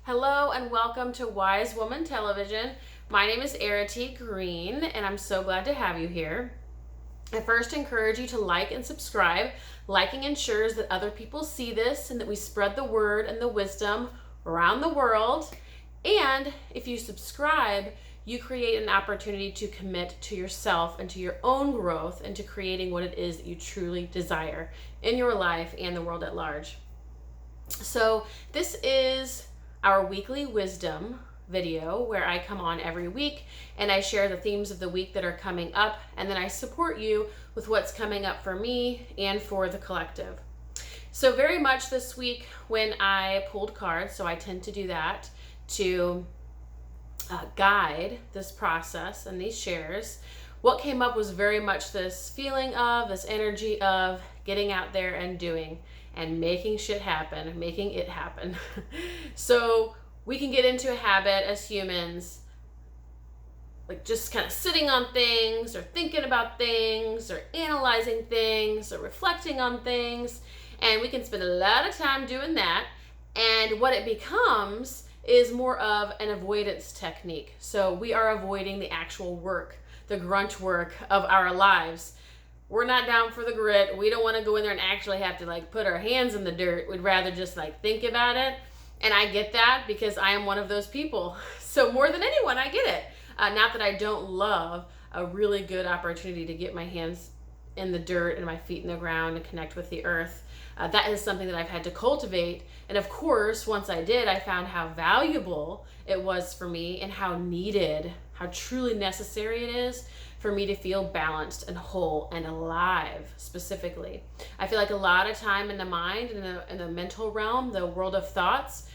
Hello and welcome to Wise Woman Television. My name is Errity Green and I'm so glad to have you here. I first encourage you to like and subscribe. Liking ensures that other people see this and that we spread the word and the wisdom around the world. And if you subscribe, you create an opportunity to commit to yourself and to your own growth and to creating what it is that you truly desire in your life and the world at large. So this is our weekly wisdom video where I come on every week and I share the themes of the week that are coming up, and then I support you with what's coming up for me and for the collective. So very much this week when I pulled cards, so I tend to do that to guide this process and these shares, what came up was very much this feeling of, this energy of getting out there and doing and making shit happen, making it happen. So we can get into a habit as humans, like just kind of sitting on things or thinking about things or analyzing things or reflecting on things. And we can spend a lot of time doing that. And what it becomes is more of an avoidance technique. So we are avoiding the actual work, the grunt work of our lives. We're not down for the grit. We don't want to go in there and actually have to put our hands in the dirt. We'd rather just think about it. And I get that because I am one of those people. So more than anyone, I get it. Not that I don't love a really good opportunity to get my hands in the dirt and my feet in the ground and connect with the earth. That is something that I've had to cultivate. And of course, once I did, I found how valuable it was for me and how needed, how truly necessary it is for me to feel balanced and whole and alive specifically. I feel like a lot of time in the mind, in the mental realm, the world of thoughts,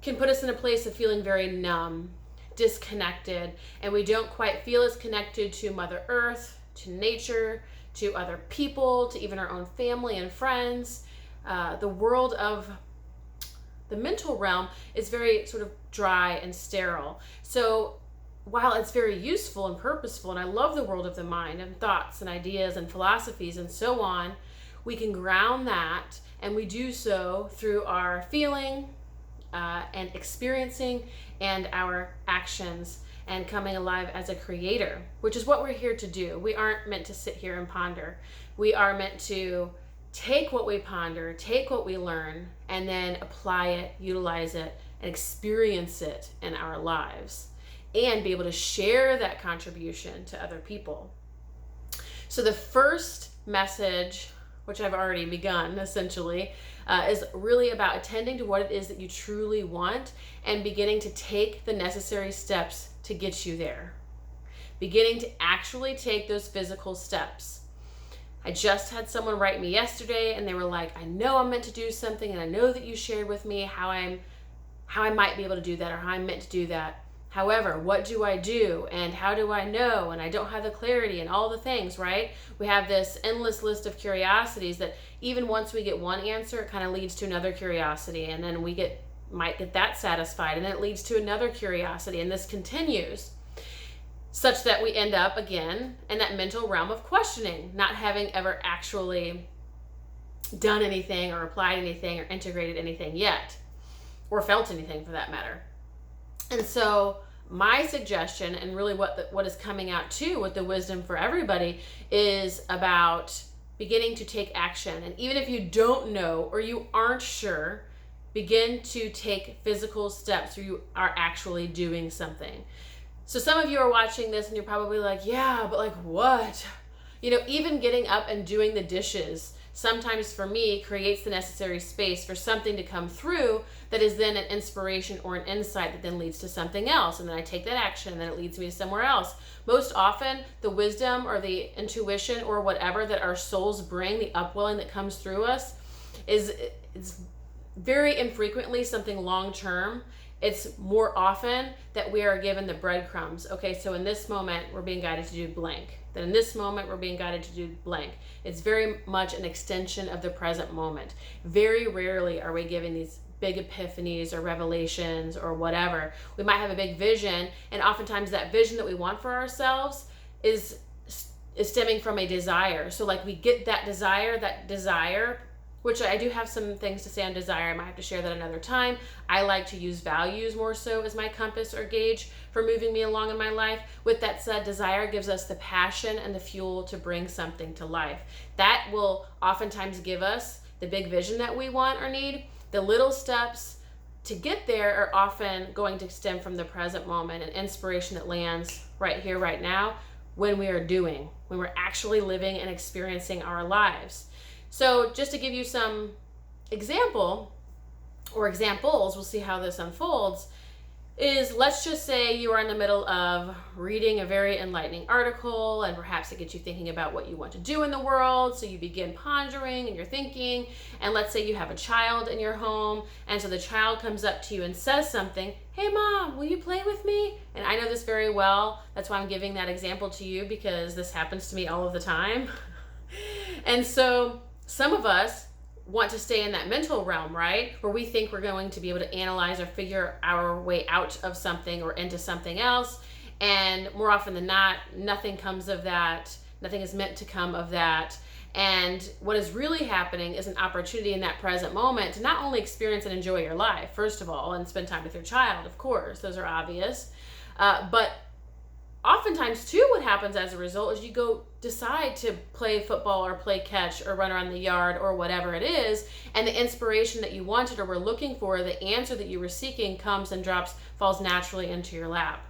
can put us in a place of feeling very numb, disconnected, and we don't quite feel as connected to Mother Earth, to nature, to other people, to even our own family and friends. The world of the mental realm is very sort of dry and sterile. So while it's very useful and purposeful, and I love the world of the mind and thoughts and ideas and philosophies and so on, we can ground that, and we do so through our feeling and experiencing and our actions and coming alive as a creator, which is what we're here to do. We aren't meant to sit here and ponder. We are meant to take what we ponder, take what we learn, and then apply it, utilize it, and experience it in our lives, and be able to share that contribution to other people. So the first message, which I've already begun essentially, is really about attending to what it is that you truly want and beginning to take the necessary steps to get you there. Beginning to actually take those physical steps. I just had someone write me yesterday and they were like, I know I'm meant to do something, and I know that you shared with me how I might be able to do that or how I'm meant to do that. However, what do I do and how do I know? And I don't have the clarity and all the things, right? We have this endless list of curiosities that even once we get one answer, it kind of leads to another curiosity, and then we might get that satisfied, and then it leads to another curiosity, and this continues such that we end up again in that mental realm of questioning, not having ever actually done anything or applied anything or integrated anything yet, or felt anything for that matter. And so my suggestion, and really what is coming out too with the wisdom for everybody, is about beginning to take action. And even if you don't know or you aren't sure, begin to take physical steps where you are actually doing something. So some of you are watching this and you're probably like, yeah, but what? Even getting up and doing the dishes sometimes for me creates the necessary space for something to come through that is then an inspiration or an insight that then leads to something else. And then I take that action and then it leads me to somewhere else. Most often the wisdom or the intuition or whatever that our souls bring, the upwelling that comes through us, it's very infrequently something long-term. It's more often that we are given the breadcrumbs. Okay, so in this moment, we're being guided to do blank. Then in this moment, we're being guided to do blank. It's very much an extension of the present moment. Very rarely are we given these big epiphanies or revelations or whatever. We might have a big vision, and oftentimes that vision that we want for ourselves is stemming from a desire. So we get that desire which I do have some things to say on desire. I might have to share that another time. I like to use values more so as my compass or gauge for moving me along in my life. With that said, desire gives us the passion and the fuel to bring something to life. That will oftentimes give us the big vision that we want or need. The little steps to get there are often going to stem from the present moment and inspiration that lands right here, right now, when we are doing, when we're actually living and experiencing our lives. So just to give you some examples, we'll see how this unfolds, is let's just say you are in the middle of reading a very enlightening article, and perhaps it gets you thinking about what you want to do in the world. So you begin pondering and you're thinking, and let's say you have a child in your home, and so the child comes up to you and says something, "Hey mom, will you play with me?" And I know this very well. That's why I'm giving that example to you, because this happens to me all of the time. And so some of us want to stay in that mental realm, right? Where we think we're going to be able to analyze or figure our way out of something or into something else. And more often than not, nothing comes of that. Nothing is meant to come of that. And what is really happening is an opportunity in that present moment to not only experience and enjoy your life, first of all, and spend time with your child, of course, those are obvious. But oftentimes too, what happens as a result is you go decide to play football or play catch or run around the yard or whatever it is, and the inspiration that you wanted or were looking for, the answer that you were seeking, comes and falls naturally into your lap.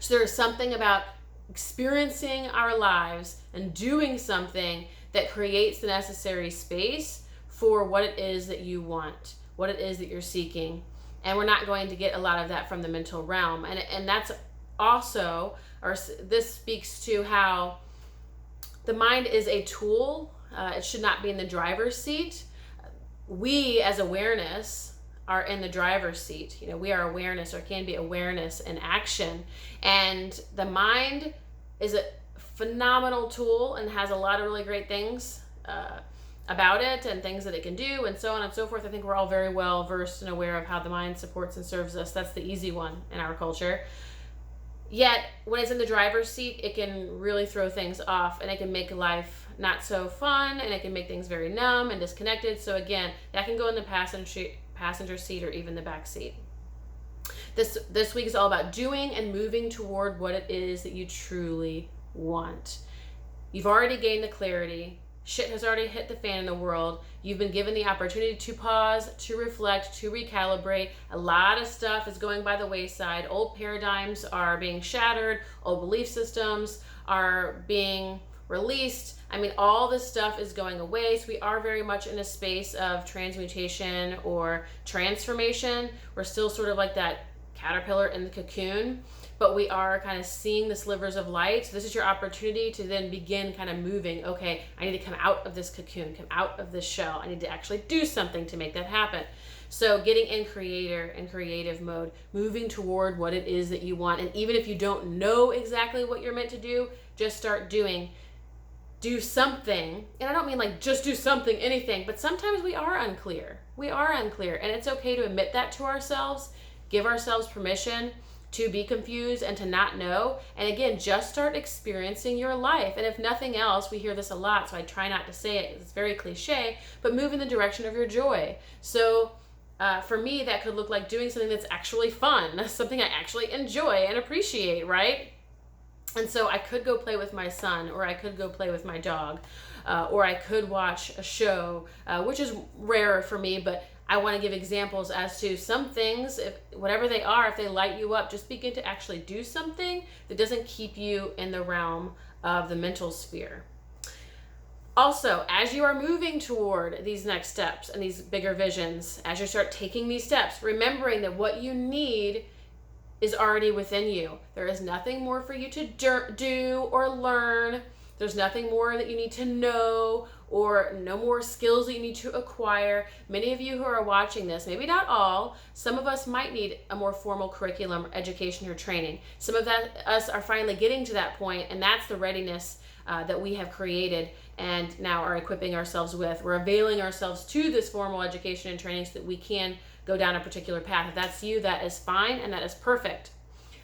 So there is something about experiencing our lives and doing something that creates the necessary space for what it is that you want, what it is that you're seeking. And we're not going to get a lot of that from the mental realm. And that's also, or this speaks to how the mind is a tool. It should not be in the driver's seat. We as awareness are in the driver's seat. We are awareness, or can be awareness in action. And the mind is a phenomenal tool and has a lot of really great things about it, and things that it can do, and so on and so forth. I think we're all very well versed and aware of how the mind supports and serves us. That's the easy one in our culture. Yet, when it's in the driver's seat, it can really throw things off, and it can make life not so fun, and it can make things very numb and disconnected. So again, that can go in the passenger seat or even the back seat. This week is all about doing and moving toward what it is that you truly want. You've already gained the clarity. Shit has already hit the fan in the world. You've been given the opportunity to pause, to reflect, to recalibrate. A lot of stuff is going by the wayside. Old paradigms are being shattered. Old belief systems are being released. I mean, all this stuff is going away. So we are very much in a space of transmutation or transformation. We're still sort of like that caterpillar in the cocoon, but we are kind of seeing the slivers of light. So this is your opportunity to then begin kind of moving. Okay, I need to come out of this cocoon, come out of this shell. I need to actually do something to make that happen. So getting in creator and creative mode, moving toward what it is that you want. And even if you don't know exactly what you're meant to do, just start doing. Do something. And I don't mean like just do something, anything, but sometimes we are unclear. We are unclear, and it's okay to admit that to ourselves. Give ourselves permission to be confused and to not know. And again, just start experiencing your life. And if nothing else, we hear this a lot, so I try not to say it. It's very cliche, but move in the direction of your joy. So for me, that could look like doing something that's actually fun, something I actually enjoy and appreciate, right? And so I could go play with my son, or I could go play with my dog, or I could watch a show, which is rarer for me, but I want to give examples as to some things, whatever they are, if they light you up, just begin to actually do something that doesn't keep you in the realm of the mental sphere. Also, as you are moving toward these next steps and these bigger visions, as you start taking these steps, remembering that what you need is already within you. There is nothing more for you to do or learn. There's nothing more that you need to know, or no more skills that you need to acquire. Many of you who are watching this, maybe not all, some of us might need a more formal curriculum, education, or training. Some of us are finally getting to that point, and that's the readiness that we have created and now are equipping ourselves with. We're availing ourselves to this formal education and training so that we can go down a particular path. If that's you, that is fine and that is perfect.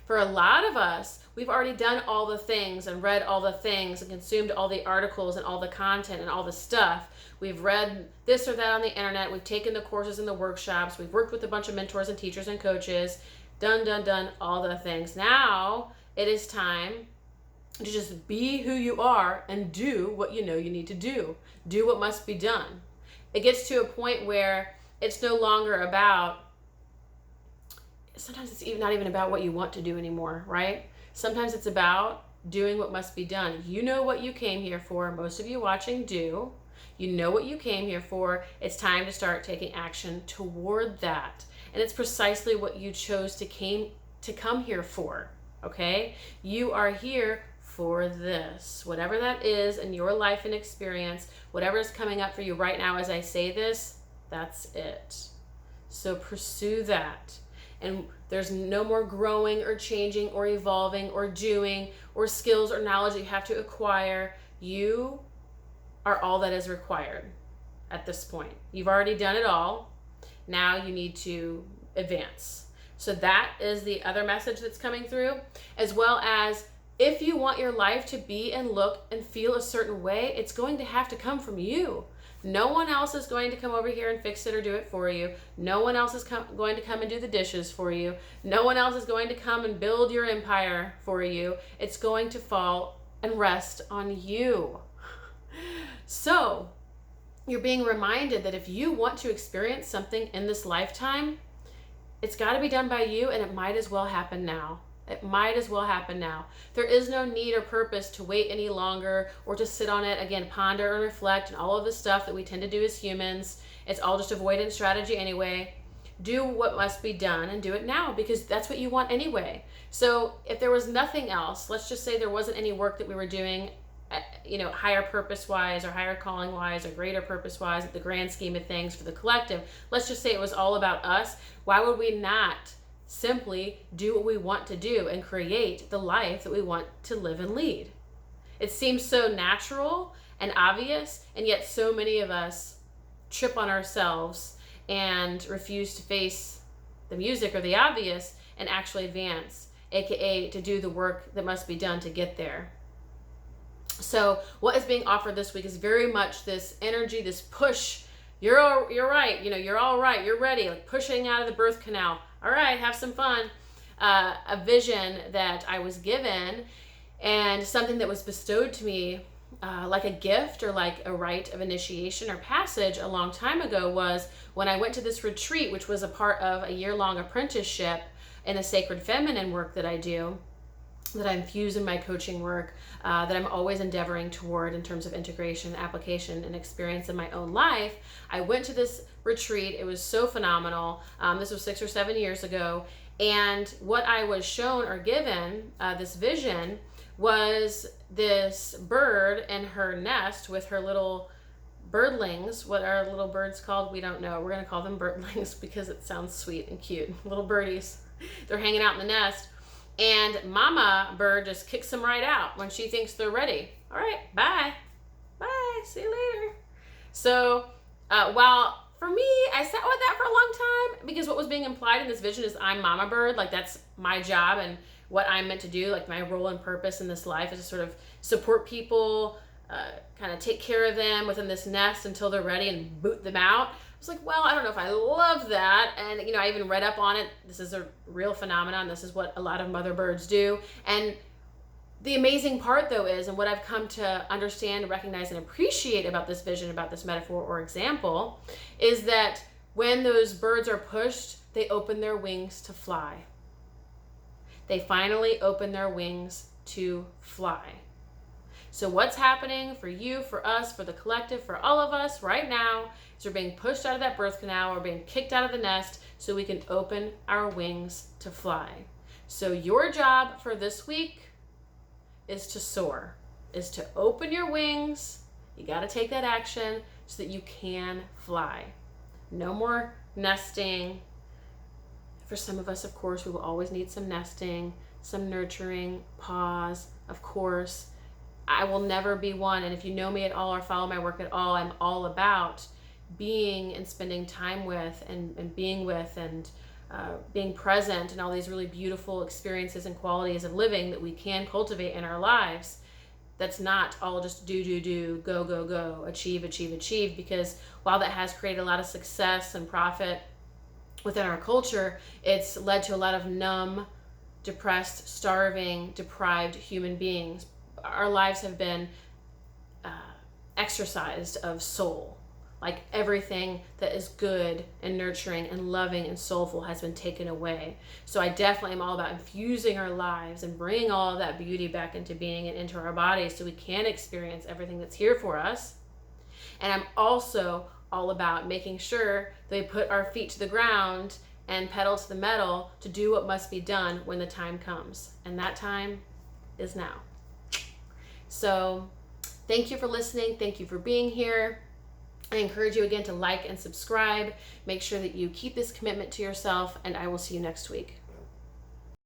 For a lot of us, we've already done all the things and read all the things and consumed all the articles and all the content and all the stuff. We've read this or that on the internet. We've taken the courses and the workshops. We've worked with a bunch of mentors and teachers and coaches. Done all the things. Now it is time to just be who you are and do what you know you need to do. Do what must be done. It gets to a point where it's no longer about, sometimes it's not even about what you want to do anymore, right? Sometimes it's about doing what must be done. You know what you came here for. Most of you watching do. You know what you came here for. It's time to start taking action toward that. And it's precisely what you chose to come here for, okay? You are here for this. Whatever that is in your life and experience, whatever is coming up for you right now as I say this, that's it. So pursue that. And there's no more growing or changing or evolving or doing or skills or knowledge that you have to acquire. You are all that is required at this point. You've already done it all. Now you need to advance. So that is the other message that's coming through, as well as if you want your life to be and look and feel a certain way, it's going to have to come from you. No one else is going to come over here and fix it or do it for you. No one else is going to come and do the dishes for you. No one else is going to come and build your empire for you. It's going to fall and rest on you. So you're being reminded that if you want to experience something in this lifetime, it's got to be done by you, and it might as well happen now. It might as well happen now. There is no need or purpose to wait any longer or to sit on it, again, ponder and reflect and all of the stuff that we tend to do as humans. It's all just avoidance strategy anyway. Do what must be done and do it now, because that's what you want anyway. So if there was nothing else, let's just say there wasn't any work that we were doing, higher purpose wise or higher calling wise or greater purpose wise, the grand scheme of things for the collective. Let's just say it was all about us. Why would we not simply do what we want to do and create the life that we want to live and lead? It seems so natural and obvious, and yet so many of us trip on ourselves and refuse to face the music or the obvious and actually advance, aka to do the work that must be done to get there. So what is being offered this week is very much this energy, this push. You're right, you're all right, you're ready, like pushing out of the birth canal. All right, have some fun. A vision that I was given and something that was bestowed to me like a gift or like a rite of initiation or passage a long time ago was when I went to this retreat, which was a part of a year-long apprenticeship in the sacred feminine work that I do, that I infuse in my coaching work, that I'm always endeavoring toward in terms of integration, application, and experience in my own life. I went to this retreat. It was so phenomenal. This was 6 or 7 years ago. And what I was shown or given, this vision, was this bird in her nest with her little birdlings. What are little birds called? We don't know. We're going to call them birdlings because it sounds sweet and cute. Little birdies. They're hanging out in the nest. And mama bird just kicks them right out when she thinks they're ready. All right, bye. Bye, see you later. So while for me, I sat with that for a long time because what was being implied in this vision is I'm mama bird. Like that's my job and what I'm meant to do. Like my role and purpose in this life is to sort of support people, kind of take care of them within this nest until they're ready and boot them out. I was like, well, I don't know if I love that. And, I even read up on it. This is a real phenomenon. This is what a lot of mother birds do. And the amazing part, though, is, and what I've come to understand, recognize, and appreciate about this vision, about this metaphor or example, is that when those birds are pushed, they open their wings to fly. They finally open their wings to fly. So what's happening for you, for us, for the collective, for all of us right now is we're being pushed out of that birth canal, we're being kicked out of the nest so we can open our wings to fly. So your job for this week is to soar, is to open your wings. You got to take that action so that you can fly. No more nesting. For some of us, of course, we will always need some nesting, some nurturing, pause, of course. I will never be one, and if you know me at all or follow my work at all, I'm all about being and spending time with and being with and being present and all these really beautiful experiences and qualities of living that we can cultivate in our lives. That's not all just do, go, go, go, achieve, because while that has created a lot of success and profit within our culture, it's led to a lot of numb, depressed, starving, deprived human beings. Our lives have been exercised of soul. Like everything that is good and nurturing and loving and soulful has been taken away. So I definitely am all about infusing our lives and bringing all of that beauty back into being and into our bodies so we can experience everything that's here for us. And I'm also all about making sure that we put our feet to the ground and pedal to the metal to do what must be done when the time comes. And that time is now. So thank you for listening. Thank you for being here. I encourage you again to like and subscribe. Make sure that you keep this commitment to yourself, and I will see you next week.